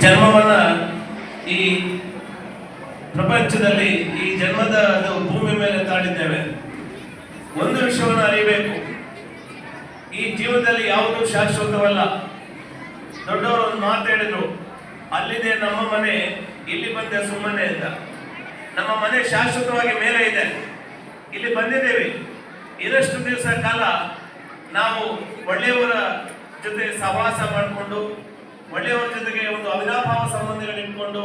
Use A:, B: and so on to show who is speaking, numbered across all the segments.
A: ಜನ್ಮವನ್ನ ಈ ಪ್ರಪಂಚದಲ್ಲಿ ಈ ಜನ್ಮದ ಭೂಮಿ ಮೇಲೆ ತಾಳಿದ್ದೇವೆ. ಒಂದು ವಿಷಯವನ್ನು ಅರಿಯಬೇಕು, ಈ ಜೀವನದಲ್ಲಿ ಯಾವುದೂ ಶಾಶ್ವತವಲ್ಲ. ದೊಡ್ಡವರು ಒಂದು ಮಾತು ಹೇಳಿದ್ರು, ಅಲ್ಲಿದೆ ನಮ್ಮ ಮನೆ, ಇಲ್ಲಿ ಬಂದೆ ಸುಮ್ಮನೆ ಅಂತ. ನಮ್ಮ ಮನೆ ಶಾಶ್ವತವಾಗಿ ಮೇಲೆ ಇದೆ, ಇಲ್ಲಿ ಬಂದಿದ್ದೇವೆ. ಇರಷ್ಟು ದಿವಸ ಕಾಲ ನಾವು ಒಳ್ಳೆಯವರ ಜೊತೆ ಸಹವಾಸ ಮಾಡಿಕೊಂಡು, ಒಳ್ಳೆಯವರ ಜೊತೆಗೆ ಒಂದು ಅವಿನಾಭಾವ ಸಂಬಂಧಗಳಿಟ್ಕೊಂಡು,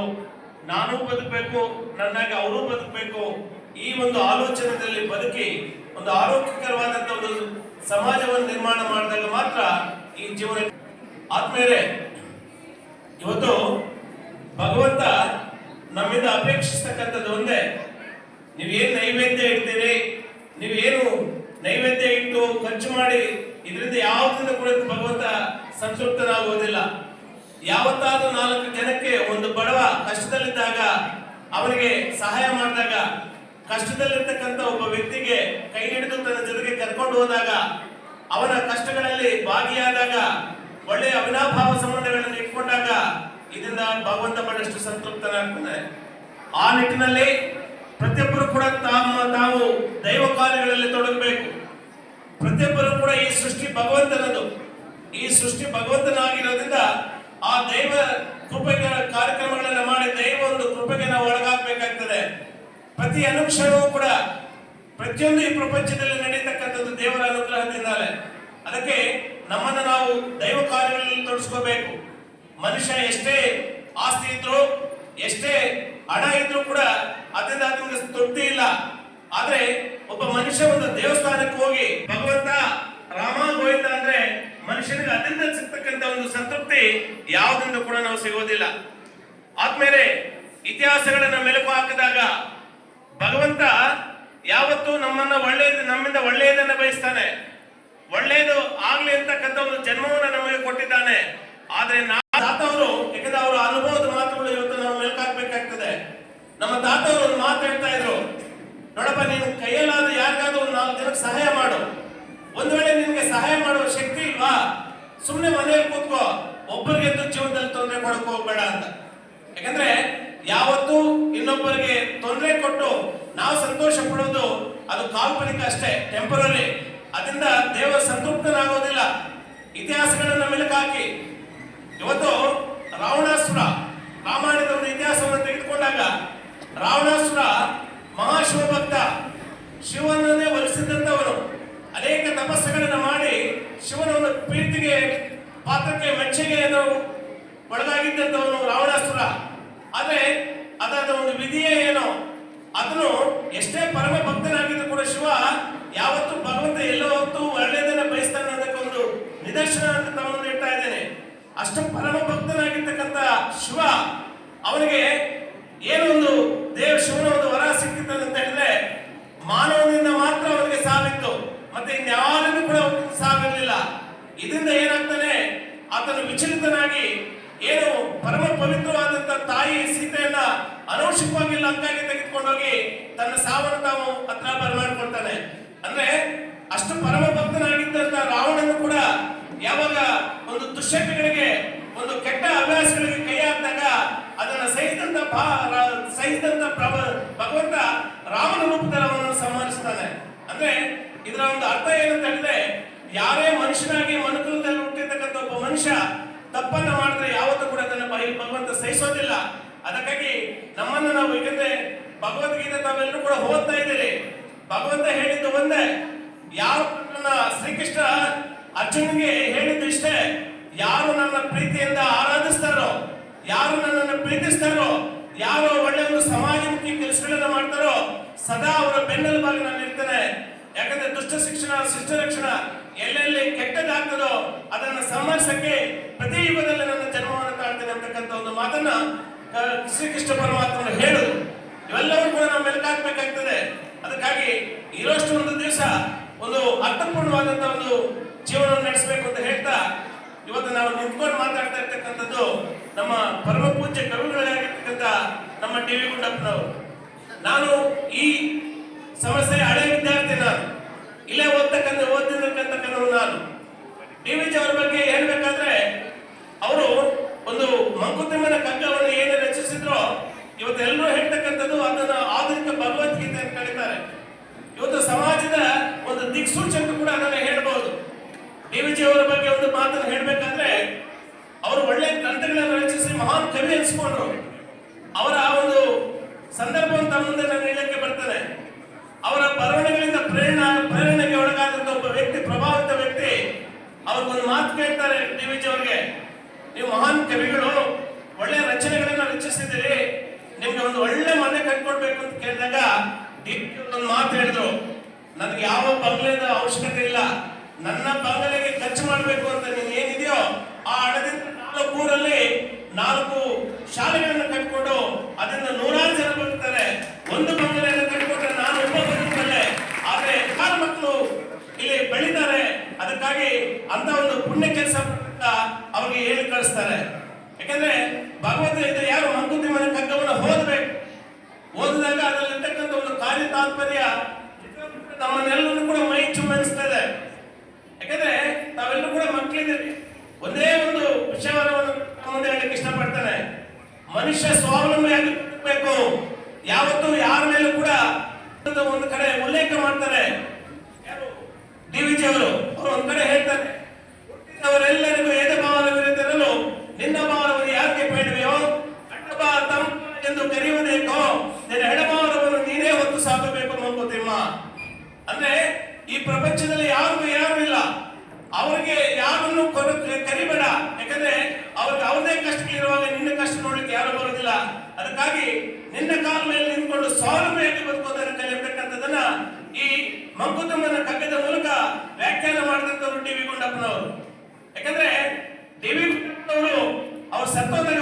A: ನಾನು ಬದುಕಬೇಕು, ನನ್ನಾಗಿ ಅವರು ಬದುಕಬೇಕು, ಈ ಒಂದು ಆಲೋಚನೆಯಲ್ಲಿ ಬದುಕಿ ಒಂದು ಆರೋಗ್ಯಕರವಾದಂಥ ಒಂದು ಸಮಾಜವನ್ನು ನಿರ್ಮಾಣ ಮಾಡಿದಾಗ ಮಾತ್ರ ಈ ಜೀವನ. ಆದ್ಮೇಲೆ ಇವತ್ತು ಭಗವಂತ ನಮ್ಮಿಂದ ಅಪೇಕ್ಷಿಸ್ತಕ್ಕಂಥದ್ದು ಒಂದೇ, ನೀವೇನು ನೈವೇದ್ಯ ಇಡ್ತೀರಿ, ನೀವೇನು ನೈವೇದ್ಯ ಇಟ್ಟು ಖರ್ಚು ಮಾಡಿ ಇದರಿಂದ ಯಾವುದರಿಂದ ಕೂಡ ಭಗವಂತ ಸಂತೃಪ್ತನಾಗುವುದಿಲ್ಲ. ಯಾವತ್ತಾದ್ರೂ 4 ಜನಕ್ಕೆ ಒಂದು ಬಡವ ಕಷ್ಟದಲ್ಲಿದ್ದಾಗ ಅವನಿಗೆ ಸಹಾಯ ಮಾಡಿದಾಗ, ಕಷ್ಟದಲ್ಲಿರ್ತಕ್ಕಂಥ ಒಬ್ಬ ವ್ಯಕ್ತಿಗೆ ಕೈ ಹಿಡಿದು ತನ್ನ ಜೊತೆಗೆ ಕರ್ಕೊಂಡು ಹೋದಾಗ, ಅವನ ಕಷ್ಟಗಳಲ್ಲಿ ಭಾಗಿಯಾದಾಗ, ಒಳ್ಳೆಯ ಅವಿನಾಭಾವ ಸಂಬಂಧಗಳನ್ನು ಇಟ್ಕೊಂಡಾಗ ಇದರಿಂದ ಭಗವಂತ ಬಹಳಷ್ಟು ಸಂತೃಪ್ತನಾಗ್ತಾನೆ. ಆ ನಿಟ್ಟಿನಲ್ಲಿ ಪ್ರತಿಯೊಬ್ಬರು ಕೂಡ ತಾವು ದೈವ ಕಾರ್ಯಗಳಲ್ಲಿ ತೊಡಗಬೇಕು. ಪ್ರತಿಯೊಬ್ಬರು ಕೂಡ ಈ ಸೃಷ್ಟಿ ಭಗವಂತನದು, ಈ ಸೃಷ್ಟಿ ಭಗವಂತನಾಗಿರೋದ್ರಿಂದ ಆ ದೈವ ಕೃಪೆಗೆ ಕಾರ್ಯಕ್ರಮಗಳನ್ನು ಮಾಡಿ ದೈವ ಒಂದು ಕೃಪೆಗೆ ನಾವು ಒಳಗಾಗಬೇಕಾಗ್ತದೆ. ಪ್ರತಿ ಅನುಕ್ಷಣವೂ ಕೂಡ ಪ್ರತಿಯೊಂದು ಈ ಪ್ರಪಂಚದಲ್ಲಿ ನಡೀತಕ್ಕಂಥದ್ದು ದೇವರ ಅನುಗ್ರಹದಿಂದಲೇ. ಅದಕ್ಕೆ ನಮ್ಮನ್ನು ನಾವು ದೈವ ಕಾರ್ಯಗಳಲ್ಲಿ ತೊಡಗಿಸ್ಕೋಬೇಕು. ಮನುಷ್ಯ ಎಷ್ಟೇ ಆಸ್ತಿ ಇದ್ರು, ಎಷ್ಟೇ ಹಣ ಇದ್ರೂ ಕೂಡ ಅದರಿಂದ ತೃಪ್ತಿ ಇಲ್ಲ. ಆದ್ರೆ ಒಬ್ಬ ಮನುಷ್ಯ ಒಂದು ದೇವಸ್ಥಾನಕ್ಕೆ ಹೋಗಿ ಭಗವಂತ ರಾಮ ಗೋವಿಂದ ಅಂದ್ರೆ ಮನುಷ್ಯನಿಗೆ ಅದರಿಂದ ಸಿಗ್ತಕ್ಕಂಥ ಒಂದು ಸಂತೃಪ್ತಿ ಯಾವುದರಿಂದ ಕೂಡ ನಾವು ಸಿಗೋದಿಲ್ಲ. ಆದ್ಮೇಲೆ ಇತಿಹಾಸಗಳನ್ನ ಮೆಲುಕು ಹಾಕಿದಾಗ ಭಗವಂತ ಯಾವತ್ತೂ ನಮ್ಮಿಂದ ಒಳ್ಳೆಯದನ್ನ ಬಯಸ್ತಾನೆ. ಒಳ್ಳೆಯದು ಆಗ್ಲಿ ಅಂತಕ್ಕಂಥ ಒಂದು ಜನ್ಮವನ್ನ ನಮಗೆ ಕೊಟ್ಟಿದ್ದಾನೆ. ಆದ್ರೆ ತಾತವರು, ಯಾಕಂದ್ರೆ ಅವರ ಅನುಭವದ ಮಾತುಗಳು ಇವತ್ತು ನಾವು ಮೆಲುಕಾಕ್ಬೇಕಾಗ್ತದೆ. ನಮ್ಮ ತಾತವರು ಒಂದು ಮಾತು ಹೇಳ್ತಾ ಇದ್ರು, ನೋಡಪ್ಪ, ನೀನು ಕೈಯಲ್ಲಾದ ಯಾರಿಗಾದ್ರೂ ಒಂದು 4 ಜನಕ್ಕೆ ಸಹಾಯ ಮಾಡು. ಒಂದು ವೇಳೆ ನಿನ್ಗೆ ಸಹಾಯ ಮಾಡುವ ಶಕ್ತಿ ಇಲ್ವಾ, ಸುಮ್ಮನೆ ಮನೆಯಲ್ಲಿ ಕೂತ್ಕೋ, ಒಬ್ಬರಿಗೆ ಜೀವನದಲ್ಲಿ ತೊಂದರೆ ಕೊಡಕ್ ಹೋಗ್ಬೇಡ ಅಂತ. ಯಾಕಂದ್ರೆ ಯಾವತ್ತೂ ಇನ್ನೊಬ್ಬರಿಗೆ ತೊಂದರೆ ಕೊಟ್ಟು ನಾವು ಸಂತೋಷ ಪಡೋದು ಅದು ಕಾಲ್ಪನಿಕ ಅಷ್ಟೇ, ಟೆಂಪರರಿ. ಅದರಿಂದ ದೇವ ಸಂತೃಪ್ತನಾಗೋದಿಲ್ಲ. ಇತಿಹಾಸಗಳನ್ನ ಮೆಲುಕಾಕಿ ಇವತ್ತು ರಾವಣಾಸುರ, ರಾಮಾಯಣದ ಒಂದು ಇತಿಹಾಸವನ್ನು ತೆಗೆದುಕೊಂಡಾಗ ರಾವಣಾಸುರ ಮಹಾಶಿವಭಕ್ತ, ಶಿವನನ್ನೇ ಒಲಿಸಿದಂಥವನು. ಅನೇಕ ತಪಸ್ಸುಗಳನ್ನು ಮಾಡಿ ಶಿವನ ಒಂದು ಪ್ರೀತಿಗೆ ಪಾತ್ರಕ್ಕೆ ಮೆಚ್ಚುಗೆಯನ್ನು ಒಳಗಾಗಿದ್ದಂಥವನು ರಾವಣಾಸುರ. ಆದ್ರೆ ಅದಾದ ಒಂದು ವಿಧಿಯೇ ಏನೋ, ಅದನ್ನು ಎಷ್ಟೇ ಪರಮ ಭಕ್ತನಾಗಿದ್ದು ಕೂಡ ಶಿವ ಯಾವತ್ತೂ ಭಗವಂತ ಎಲ್ಲೋ ಹೊತ್ತು ಒಳ್ಳೆಯದನ್ನ ಬಯಸ್ತಾನೆ ಅನ್ನೋದಕ್ಕೊಂದು ನಿದರ್ಶನ ಅಂತ ತಮ್ಮನ್ನು ಇಡ್ತಾ ಇದ್ದೇನೆ. ಅಷ್ಟು ಪರಮ ಭಕ್ತನಾಗಿರ್ತಕ್ಕಂಥ ಶಿವ, ಅವನಿಗೆ ಏನೊಂದು ಶಿವನ ಒಂದು ವರ ಸಿಕ್ಕಿತ್ತು ಅಂತ ಹೇಳಿದ್ರೆ ಮಾನವನಿಂದ ಮಾತ್ರ ಅವನಿಗೆ ಸಾವಿತ್ತು, ಮತ್ತೆ ಇನ್ಯಾರಿಗೂ ಕೂಡ ಸಾವಿರಲಿಲ್ಲ. ಇದರಿಂದ ಏನಾಗ್ತಾನೆ, ಆತನು ವಿಚಲಿತನಾಗಿ ಏನು ಪರಮ ಪವಿತ್ರವಾದಂತ ತಾಯಿ ಸೀತೆಯನ್ನ ಅನವಶ್ಯಕವಾಗಿ ಲಂಕಾಗೆ ತೆಗೆದುಕೊಂಡೋಗಿ ತನ್ನ ಸಾವನ್ನು ತಾವು ಹತ್ರ ಬರಮಾಡ್ಕೊಳ್ತಾನೆ. ಅಂದ್ರೆ ಅಷ್ಟು ಪರಮ ಭಕ್ತನಾಗಿದ್ದಂತ ರಾವಣನು ಕೂಡ ಯಾವಾಗ ಒಂದು ದುಶ್ಚಟಗಳಿಗೆ, ಒಂದು ಕೆಟ್ಟ ಅಭ್ಯಾಸಗಳಿಗೆ ಕೈ ಹಾಕಿದಾಗ ಅದನ್ನ ಸಹಿಸಿದಂತ ಭಗವಂತ ರಾಮನ ರೂಪದಲ್ಲಿ ಅವನನ್ನು ಸಂಹರಿಸ್ತಾನೆ. ಅಂದ್ರೆ ಇದರ ಒಂದು ಅರ್ಥ ಏನಂತ ಹೇಳಿದ್ರೆ, ಯಾರೇ ಮನುಷ್ಯನಾಗಿ ಮನುಕುಲದಲ್ಲಿ ಹುಟ್ಟಿರ್ತಕ್ಕಂಥ ಒಬ್ಬ ಮನುಷ್ಯ ತಪ್ಪನ್ನ ಮಾಡಿದ್ರೆ ಯಾವತ್ತೂ ಕೂಡ ಅದನ್ನ ಭಗವಂತ ಸಹಿಸೋದಿಲ್ಲ. ಅದಕ್ಕಾಗಿ ನಮ್ಮನ್ನು ನಾವು, ಏಕೆಂದ್ರೆ ಭಗವದ್ಗೀತೆ ತಾವೆಲ್ಲರೂ ಕೂಡ ಓದ್ತಾ ಇದ್ದೀರಿ, ಭಗವಂತ ಹೇಳಿದ್ದು ಒಂದೇ. ಯಾರು ಶ್ರೀಕೃಷ್ಣ ಅರ್ಜುನಿಗೆ ಹೇಳಿದ್ದು ಇಷ್ಟೇ, ಯಾರು ನನ್ನ ಪ್ರೀತಿಯಿಂದ ಆರಾಧಿಸ್ತಾರೋ, ಯಾರು ನನ್ನನ್ನು ಪ್ರೀತಿಸ್ತಾರೋ, ಯಾರು ಒಳ್ಳೆ ಒಂದು ಸಮಾಜಮುಖಿ ಕೆಲಸಗಳನ್ನ ಮಾಡ್ತಾರೋ, ಸದಾ ಅವರ ಬೆನ್ನೆಲುಬಾಗಿ ನಾನು ಇರ್ತೇನೆ. ಯಾಕಂದ್ರೆ ದುಷ್ಟ ಶಿಕ್ಷಣ, ಶಿಷ್ಟ ರಕ್ಷಣ ಎಲ್ಲೆಲ್ಲಿ ಕೆಟ್ಟದಾಗ್ತದೋ ಅದನ್ನು ಸಂಹರಿಸಕ್ಕೆ ಪ್ರತಿ ಯುಗದಲ್ಲಿ ನನ್ನ ಜನ್ಮವನ್ನು ತಾಳ್ತೇನೆ ಅಂತಕ್ಕಂಥ ಒಂದು ಮಾತನ್ನ ಶ್ರೀಕೃಷ್ಣ ಪರಮಾತ್ಮನು ಹೇಳುದು. ಇವೆಲ್ಲವೂ ಕೂಡ ನಾವು ಮೆಲುಕಾಕ್ಬೇಕಾಗ್ತದೆ. ಅದಕ್ಕಾಗಿ ಇರೋಷ್ಟು ಒಂದು ದಿವಸ ಒಂದು ಅರ್ಥಪೂರ್ಣವಾದಂತಹ ಒಂದು ಜೀವನವನ್ನು ನಡೆಸಬೇಕು ಅಂತ ಹೇಳ್ತಾ, ಇವತ್ತು ನಾವು ನಿಂತ್ಕೊಂಡು ಮಾತಾಡ್ತಾ ಇರ್ತಕ್ಕಂಥದ್ದು ನಮ್ಮ ಪರಮ ಪೂಜ್ಯ ಕವಿಗಳಾಗಿರ್ತಕ್ಕಂಥ ನಮ್ಮ ಟಿ ವಿ ಗುಂಡಪ್ಪನವರು. ನಾನು ಈ ಸಮಸ್ಯೆ ಹಳೆ ವಿದ್ಯಾರ್ಥಿ, ನಾನು ಇಲ್ಲೇ ಓದ್ತಿರ್ತಕ್ಕಂಥವನು. ನಾನು ಡಿ ವಿ ಜಿ ಅವರ ಬಗ್ಗೆ ಹೇಳ್ಬೇಕಾದ್ರೆ, ಅವರು ಒಂದು ಮಂಕುತಿಮ್ಮನ ಎಲ್ಲರೂ ಹೇಳ್ತಕ್ಕಂಥದ್ದು ಅದನ್ನ ಆಧುನಿಕ ಭಗವದ್ಗೀತೆ ಅಂತ ಕರೀತಾರೆ. ಇವತ್ತು ಸಮಾಜದ ಒಂದು ದಿಕ್ಸೂಚಕ ಕೂಡ ಅದನ್ನ ಹೇಳ್ಬಹುದು. ಡಿ.ವಿ.ಜಿ ಅವರ ಬಗ್ಗೆ ಒಂದು ಮಾತನ್ನು ಹೇಳ್ಬೇಕಾದ್ರೆ, ಅವರು ಒಳ್ಳೆ ಗ್ರಂಥಗಳನ್ನು ರಚಿಸಿ ಮಹಾನ್ ಕವಿ ಅನಿಸ್ಕೊಂಡ್ರು. ಅವರ ಒಂದು ಸಂದರ್ಭವನ್ನು ತಮ್ಮ ಮುಂದೆ ನಾನು ಹೇಳಕ್ಕೆ ಬರ್ತೇನೆ. ಅವರ ಬರವಣಿಗೆಗಳಿಂದ ಪ್ರೇರಣೆಗೆ ಒಳಗಾದಂತ ಒಬ್ಬ ವ್ಯಕ್ತಿ, ಪ್ರಭಾವಿತ ವ್ಯಕ್ತಿ, ಅವ್ರಿಗೊಂದು ಮಾತು ಕೇಳ್ತಾರೆ ಡಿ.ವಿ.ಜಿ ಅವರಿಗೆ, ನೀವು ಮಹಾನ್ ಕವಿಗಳು, ಒಳ್ಳೆ ರಚನೆಗಳನ್ನ ರಚಿಸಿದ್ದೀರಿ, ನಿಮ್ಗೆ ಒಂದು ಒಳ್ಳೆ ಮನೆ ಕಟ್ಕೊಡ್ಬೇಕು ಅಂತ ಕೇಳಿದಾಗ ಒಂದು ಮಾತು ಹೇಳಿದ್ರು, ನನಗೆ ಯಾವ ಬಂಗ್ಲೆದ ಅವಶ್ಯಕತೆ ಇಲ್ಲ, ನನ್ನ ಬಂಗಲೆಗೆ ಖರ್ಚು ಮಾಡಬೇಕು ಅಂತ ನೀನು ಏನಿದೆಯೋ ಆ ಹಣದಿಂದ 4 ಊರಲ್ಲಿ 4 ಶಾಲೆಗಳನ್ನು ಕಟ್ಕೊಂಡು ಅದರಿಂದ 100 ಜನ ಬದುಕ್ತಾರೆ. ಒಂದು ಬಂಗಲೆಯನ್ನು ಕಟ್ಕೊಂಡ್ರೆ ನಾನು ಒಬ್ಬ ಬದುಕ್ತೇನೆ, ಆದ್ರೆ 6 ಮಕ್ಕಳು ಇಲ್ಲಿ ಬೆಳೀತಾರೆ. ಅದಕ್ಕಾಗಿ ಅಂತ ಒಂದು ಪುಣ್ಯ ಕೆಲಸ ಅವ್ರಿಗೆ ಹೇಳಿ ಕಳಿಸ್ತಾರೆ. ಯಾಕಂದ್ರೆ ಭಗವದ್ಗೀತೆ ಯಾರು ಮಂಕುತಿಮ್ಮನ ಕಗ್ಗವನ್ನು ಓದಬೇಕು, ಓದಿದಾಗ ಅದರಲ್ಲಿರ್ತಕ್ಕಂಥ ಒಂದು ಕಾರ್ಯ ತಾತ್ಪರ್ಯ ನಮ್ಮನ್ನೆಲ್ಲರೂ ಕೂಡ ಮೈ ಚುಮ್ಮಿಸ್ತದೆ. ಯಾಕಂದ್ರೆ ನಾವೆಲ್ಲರೂ ಕೂಡ ಮಕ್ಕಳಿದ್ದೀವಿ. ಒಂದೇ ಒಂದು ವಿಷಯವನ್ನು ಮುಂದೆ ಹೇಳಕ್ಕೆ ಇಷ್ಟಪಡ್ತಾನೆ, ಮನುಷ್ಯ ಸ್ವಾವಲಂಬಿಯಾಗಿ ಬೇಕು. ಯಾವತ್ತೂ ಯಾರ ಮೇಲೂ ಕೂಡ ಒಂದು ಕಡೆ ಉಲ್ಲೇಖ ಮಾಡ್ತಾರೆ ಯಾರು ಡಿ.ವಿ.ಜಿ ಅವರು. ಒಂದ್ ಕಡೆ ಹೇಳ್ತಾರೆ, ಹುಟ್ಟಿದವರೆಲ್ಲರಿಗೂ ಎದೆ ಭಾವವಿರುತ್ತಿರಲು ನಿನ್ನ ಭಾವವನ್ನು ಯಾರಿಗೆ ಬೇಡವೆಯೋ, ಅಡ್ಡಬಾ ತಮ್ಮ ಎಂದು ಕರೆಯುವುದೇಕೋ, ನಿನ್ನ ಎಡಭಾವವನ್ನು ನೀನೇ ಹೊತ್ತು ಸಾಕಬೇಕು ಮಂಕುತಿಮ್ಮ. ಅಂದ್ರೆ ಈ ಪ್ರಪಂಚದಲ್ಲಿ ಯಾರಿಗೂ ಯಾರು ಇಲ್ಲ, ಅವರಿಗೆ ಯಾರನ್ನು ಕರಿಬೇಡ. ಯಾಕಂದ್ರೆ ಅವ್ರಿಗೆ ಅವ್ರದೇ ಕಷ್ಟಗಳಿರುವಾಗ ನಿನ್ನ ಕಷ್ಟ ನೋಡ್ಲಿಕ್ಕೆ ಯಾರು ಬರೋದಿಲ್ಲ. ಅದಕ್ಕಾಗಿ ನಿನ್ನ ಕಾಲ ಮೇಲೆ ನಿಂತ್ಕೊಂಡು ಸ್ವಾವಲಂಬಿಯಾಗಿ ಬದುಕೋದನ್ನು ಕಲಿಯತಕ್ಕಂಥದನ್ನ ಈ ಮಂಕುತಿಮ್ಮನ ಕಗ್ಗದ ಮೂಲಕ ವ್ಯಾಖ್ಯಾನ ಮಾಡಿದಂಥವ್ರು ಡಿ.ವಿ. ಗುಂಡಪ್ಪನವರು. ಯಾಕಂದ್ರೆ ಡಿ.ವಿ. ಗುಂಡಪ್ಪನವರು ಅವ್ರು ಸತ್ತೋದಾಗ